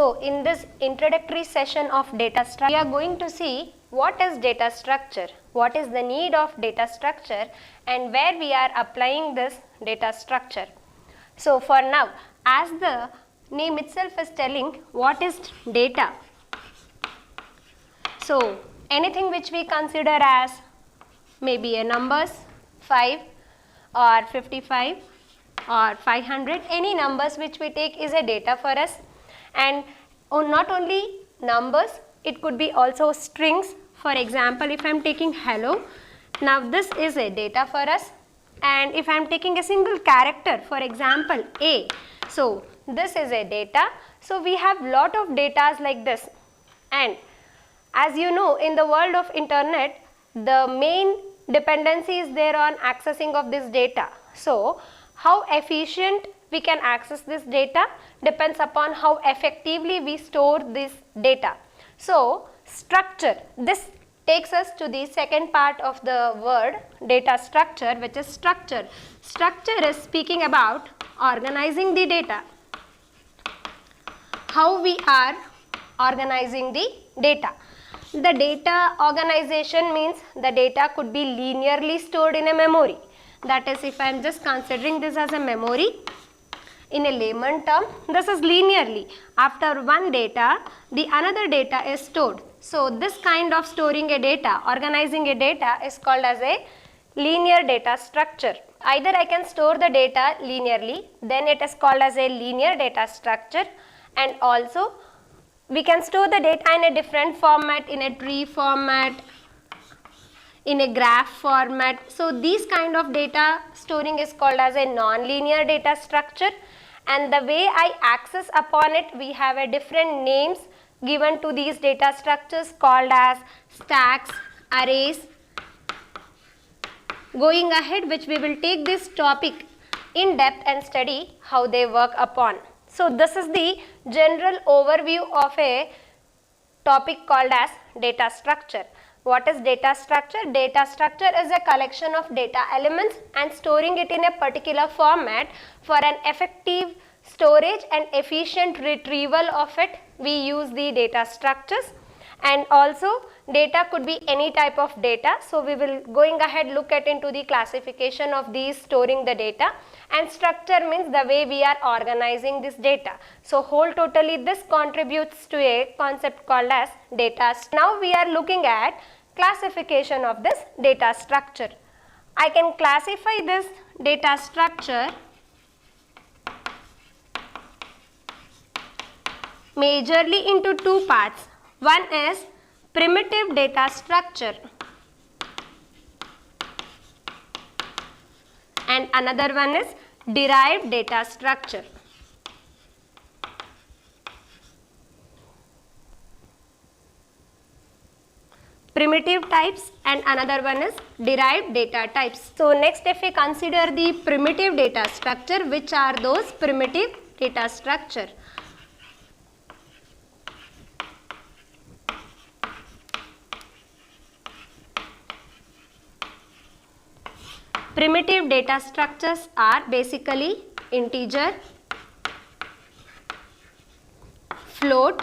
So in this introductory session of data structure, we are going to see what is data structure, what is the need of data structure, and where we are applying this data structure. So for now, as the name itself is telling, what is data? So anything which we consider as maybe a numbers 5 or 55 or 500, any numbers which we take is a data for us. And not only numbers, it could be also strings. For example, if I am taking hello, now this is a data for us. And if I am taking a single character, for example A, so this is a data. So we have lot of datas like this. And as you know, in the world of internet, the main dependency is there on accessing of this data. So how efficient we can access this data depends upon how effectively we store this data. So structure, this takes us to the second part of the word data structure, which is structure. Structure is speaking about organizing the data. How we are organizing the data. The data organization means the data could be linearly stored in a memory. That is, if I am just considering this as a memory, in a layman term, this is linearly. After one data, the another data is stored. So this kind of storing a data, organizing a data is called as a linear data structure. Either I can store the data linearly, then it is called as a linear data structure, and also we can store the data in a different format, in a tree format, in a graph format. So these kind of data storing is called as a non-linear data structure, and the way I access upon it, we have a different names given to these data structures called as stacks, arrays. Going ahead, which we will take this topic in depth and study how they work upon. So this is the general overview of a topic called as data structure. What is data structure? Data structure is a collection of data elements and storing it in a particular format for an effective storage and efficient retrieval of it. We use the data structures, and also data could be any type of data. So we will going ahead look at into the classification of these storing the data, and structure means the way we are organizing this data. So whole totally this contributes to a concept called as data. Now we are looking at classification of this data structure. I can classify this data structure majorly into two parts. One is primitive data structure and another one is derived data structure. Primitive types and another one is derived data types. So next, if we consider the primitive data structure, which are those primitive data structure? Primitive data structures are basically integer, float,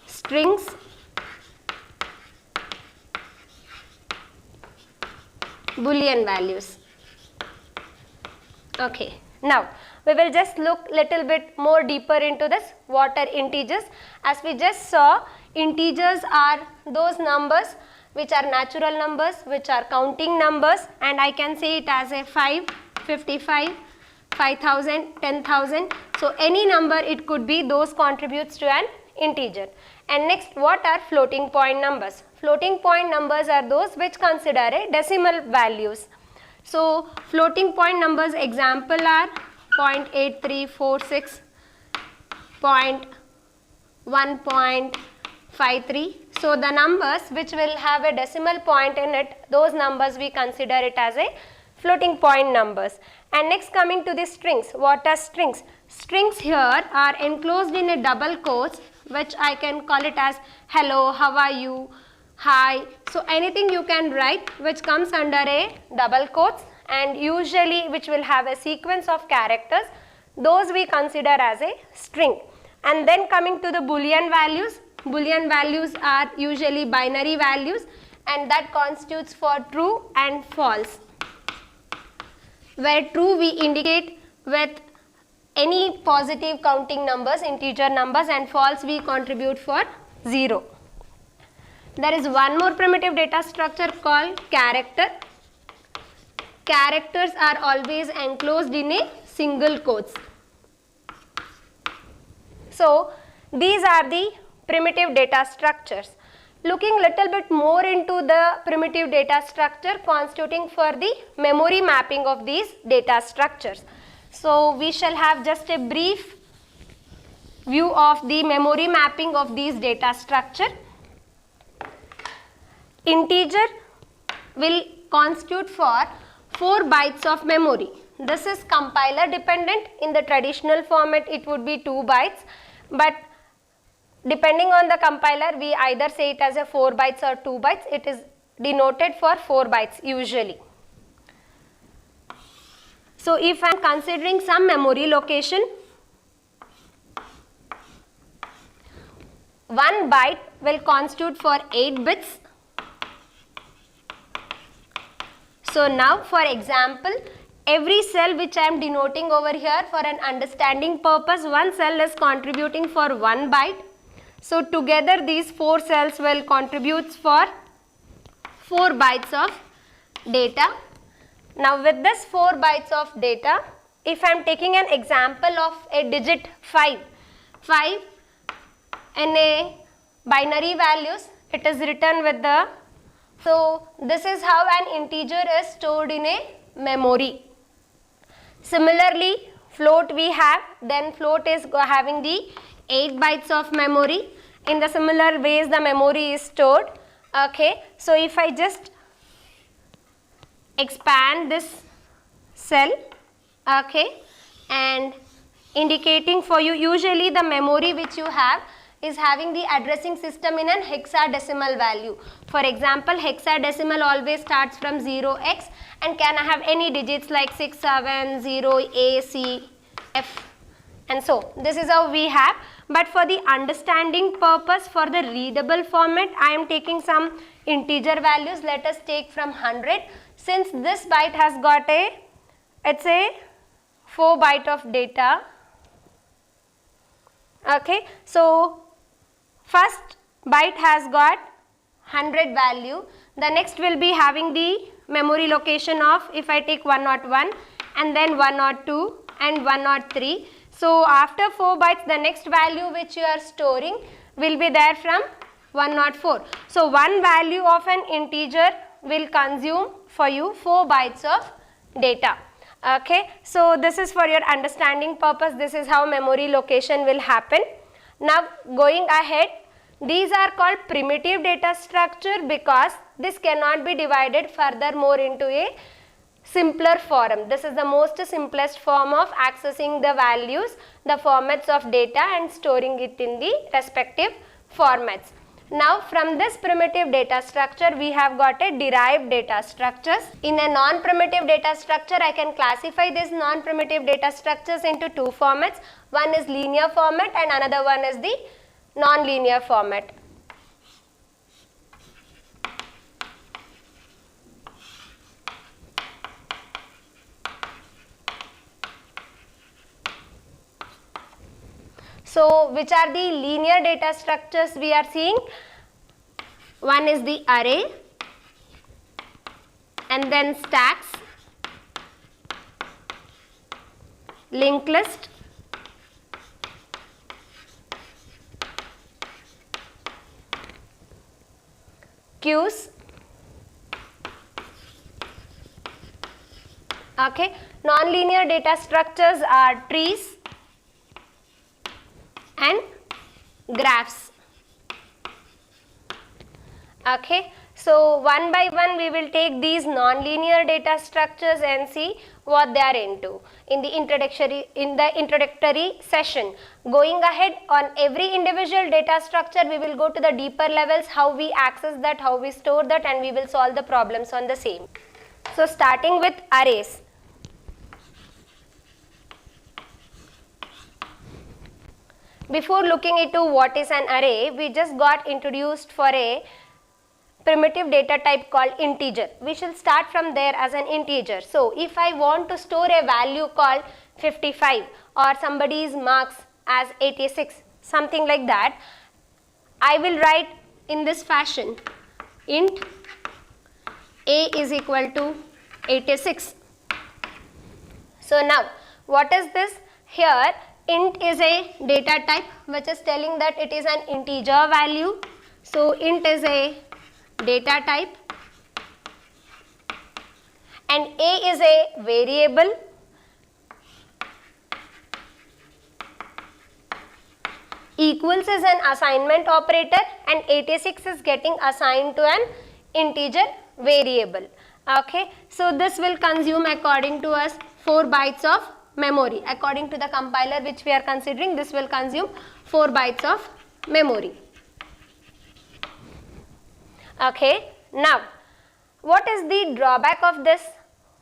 strings, Boolean values. Okay, now we will just look little bit more deeper into this. What are integers? As we just saw, integers are those numbers which are natural numbers, which are counting numbers, and I can say it as a 5, 55, 5000, 10,000. So any number it could be, those contributes to an integer. And next, what are floating point numbers? Floating point numbers are those which consider a decimal values. So floating point numbers example are 0.8346, 1.53. So the numbers which will have a decimal point in it, those numbers we consider it as a floating point numbers. And next, coming to the strings. What are strings? Strings here are enclosed in a double quotes, which I can call it as hello, how are you, hi. So anything you can write which comes under a double quotes, and usually which will have a sequence of characters. those we consider as a string. And then coming to the Boolean values are usually binary values, and that constitutes for true and false, where true we indicate with any positive counting numbers, integer numbers, and false we contribute for 0. There is one more primitive data structure called character. Characters are always enclosed in a single quotes. So these are the primitive data structures. Looking little bit more into the primitive data structure constituting for the memory mapping of these data structures. So we shall have just a brief view of the memory mapping of these data structure. Integer will constitute for 4 bytes of memory. This is compiler dependent. In the traditional format it would be 2 bytes, but depending on the compiler we either say it as a 4 bytes or 2 bytes. It is denoted for 4 bytes usually. So if I am considering some memory location, 1 byte will constitute for 8 bits. So now for example, every cell which I am denoting over here for an understanding purpose, one cell is contributing for 1 byte. So together these 4 cells will contribute for 4 bytes of data. Now with this 4 bytes of data, if I am taking an example of a digit 5 in a binary values, it is written with the, so this is how an integer is stored in a memory. Similarly, float we have, then float is having the 8 bytes of memory. In the similar ways the memory is stored. Okay, so if I just expand this cell, okay, and indicating for you, usually the memory which you have is having the addressing system in an hexadecimal value. For example, hexadecimal always starts from 0x and can have any digits like 6, 7, 0, A, C, F, and so this is how we have. But for the understanding purpose, for the readable format, I am taking some integer values. Let us take from 100. Since this byte has got it's a 4 byte of data. Okay, so first byte has got 100 value. The next will be having the memory location of, if I take 101 and then 102 and 103. So after 4 bytes, the next value which you are storing will be there from 104. So one value of an integer will consume for you 4 bytes of data. Okay, so this is for your understanding purpose. This is how memory location will happen. Now going ahead, these are called primitive data structure because this cannot be divided furthermore into a simpler form. This is the most simplest form of accessing the values, the formats of data and storing it in the respective formats. Now from this primitive data structure we have got a derived data structures. In a non-primitive data structure I can classify these non-primitive data structures into 2 formats. One is linear format and another one is the non-linear format. So which are the linear data structures we are seeing? One is the array and then stacks, linked list, queues. Okay, non-linear data structures are trees and graphs. Okay, so one by one we will take these non-linear data structures and see what they are into in the introductory session. Going ahead, on every individual data structure we will go to the deeper levels, how we access that, how we store that, and we will solve the problems on the same. So starting with arrays. before looking into what is an array, we just got introduced for a primitive data type called integer. We shall start from there as an integer. So if I want to store a value called 55 or somebody's marks as 86, something like that, I will write in this fashion: int a is equal to 86. So now what is this? Here int is a data type which is telling that it is an integer value. So int is a data type and a is a variable. Equals is an assignment operator and 86 is getting assigned to an integer variable. Okay, so this will consume according to us 4 bytes of memory. According to the compiler which we are considering, this will consume 4 bytes of memory. Okay, now what is the drawback of this?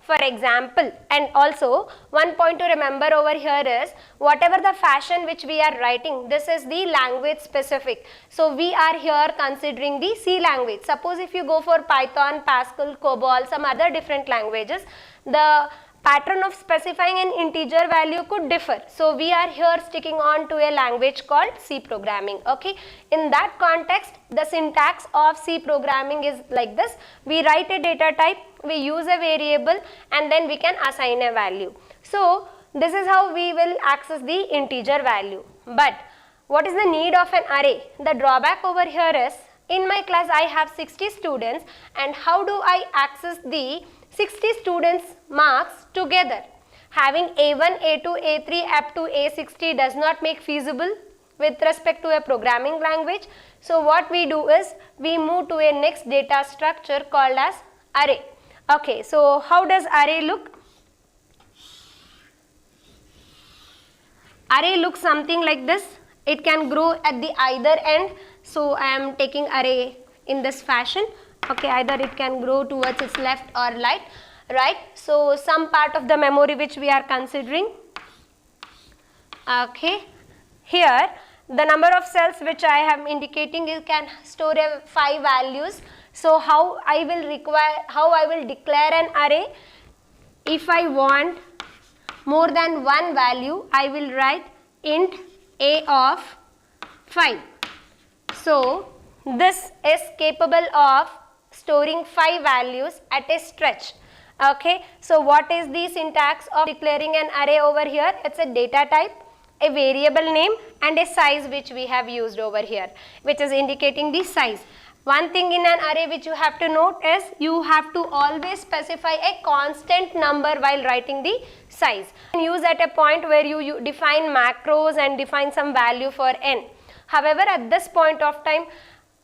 For example, and also one point to remember over here is, whatever the fashion which we are writing, this is the language specific. So we are here considering the C language. Suppose if you go for Python, Pascal, COBOL, some other different languages, the pattern of specifying an integer value could differ. So we are here sticking on to a language called C programming. Okay, in that context, the syntax of C programming is like this: we write a data type, we use a variable, and then we can assign a value. So this is how we will access the integer value. But what is the need of an array? The drawback over here is, in my class I have 60 students, and how do I access the 60 students marks together? Having A1, A2, A3 up to A60 does not make feasible with respect to a programming language. So what we do is, we move to a next data structure called as array. Okay, so how does array look? Array looks something like this. It can grow at the either end. So I am taking array in this fashion. Okay, either it can grow towards its left or right. So some part of the memory which we are considering. Okay, here the number of cells which I am indicating, it can store 5 values. So how I will declare an array? If I want more than one value, I will write int a of 5. So this is capable of storing 5 values at a stretch. Okay, so what is the syntax of declaring an array over here? It's a data type, a variable name, and a size which we have used over here, which is indicating the size. One thing in an array which you have to note is, you have to always specify a constant number while writing the size. You can use at a point where you define macros and define some value for n. However, at this point of time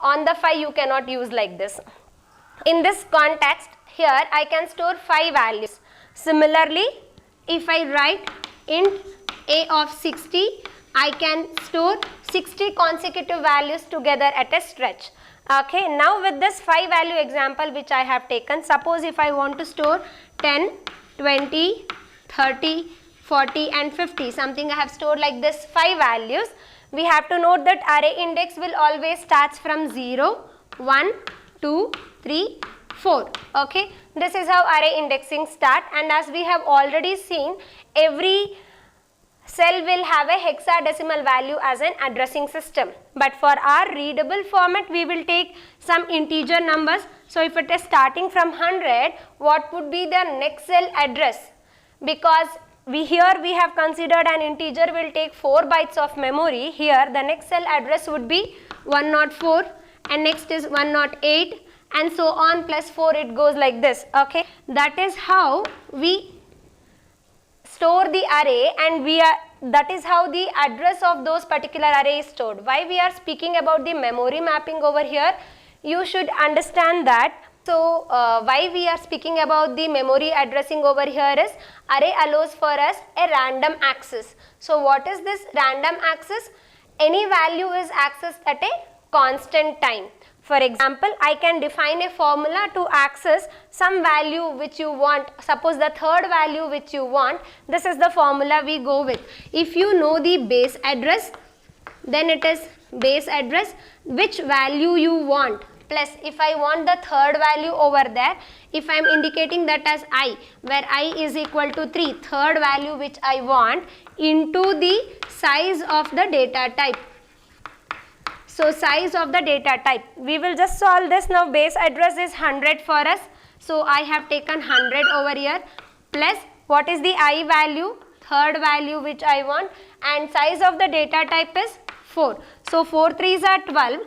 on the 5 you cannot use like this. In this context, here I can store 5 values. Similarly, if I write int a of 60, I can store 60 consecutive values together at a stretch. Okay, now with this 5 value example which I have taken, suppose if I want to store 10, 20, 30, 40 and 50, something I have stored like this 5 values, we have to note that array index will always starts from 0, 1, 2, 3, 4. Okay, this is how array indexing start, and as we have already seen, every cell will have a hexadecimal value as an addressing system. But for our readable format, we will take some integer numbers. So if it is starting from 100, what would be the next cell address? Because here we have considered an integer will take 4 bytes of memory. Here the next cell address would be 104, and next is 108, and so on, plus 4, it goes like this. Okay, that is how we store the array, and that is how the address of those particular array is stored. Why we are speaking about the memory mapping over here? You should understand that. So why we are speaking about the memory addressing over here is, array allows for us a random access. So what is this random access? Any value is accessed at a constant time. For example, I can define a formula to access some value which you want. Suppose the third value which you want, this is the formula we go with. If you know the base address, then it is base address, which value you want, plus if I want the third value over there, if I am indicating that as I, where I is equal to 3, third value which I want, into the size of the data type. So size of the data type, we will just solve this now. Base address is 100 for us, so I have taken 100 over here, plus what is the I value, third value which I want, and size of the data type is 4. So 4 3s are 12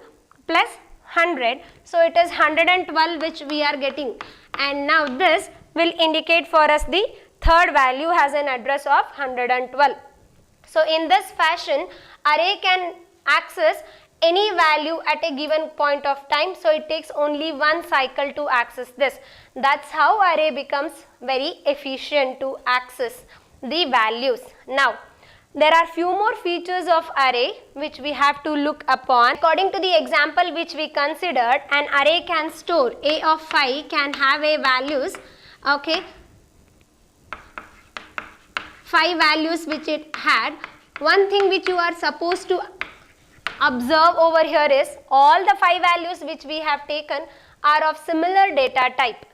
plus 100, so it is 112 which we are getting, and now this will indicate for us the third value has an address of 112. So in this fashion, array can access any value at a given point of time, so it takes only one cycle to access this. That's how array becomes very efficient to access the values. Now, there are few more features of array which we have to look upon. According to the example which we considered, an array can store a of 5 can have a values, okay, 5 values which it had. One thing which you are supposed to observe over here is all the 5 values which we have taken are of similar data type.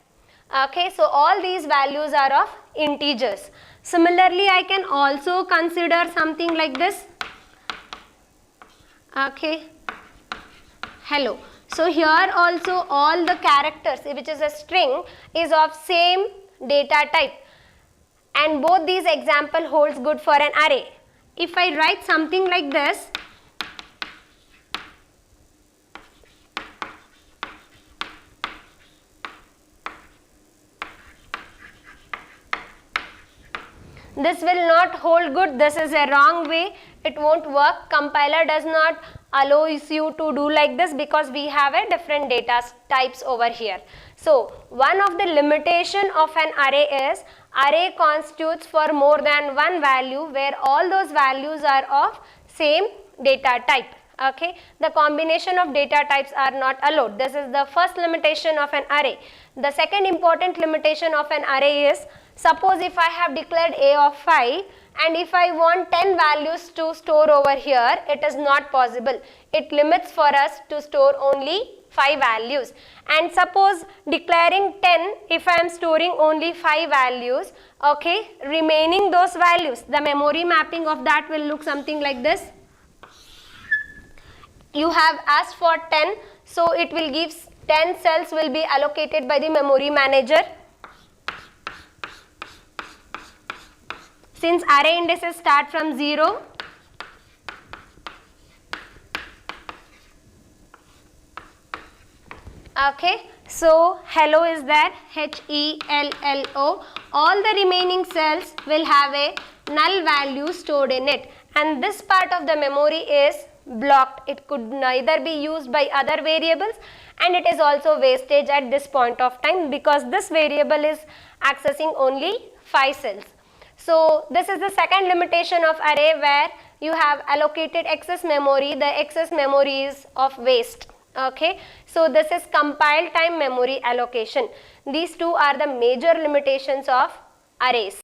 Okay, so all these values are of integers. Similarly, I can also consider something like this. Okay, hello. So here also all the characters which is a string is of same data type, and both these example holds good for an array. If I write something like this, this will not hold good. This is a wrong way. It won't work. Compiler does not allow you to do like this because we have a different data types over here. So one of the limitation of an array is array constitutes for more than one value where all those values are of same data type. Okay, the combination of data types are not allowed. This is the first limitation of an array. The second important limitation of an array is, suppose if I have declared a of 5 and if I want 10 values to store over here, it is not possible. It limits for us to store only 5 values. And suppose declaring 10, if I am storing only 5 values, okay, remaining those values, the memory mapping of that will look something like this. You have asked for 10, so it will give 10 cells will be allocated by the memory manager. Since array indices start from 0, okay, so hello is there, HELLO. All the remaining cells will have a null value stored in it, and this part of the memory is blocked. It could neither be used by other variables, and it is also wastage at this point of time because this variable is accessing only 5 cells. So this is the second limitation of array, where you have allocated excess memory. The excess memory is of waste. Okay, so this is compile time memory allocation. These two are the major limitations of arrays.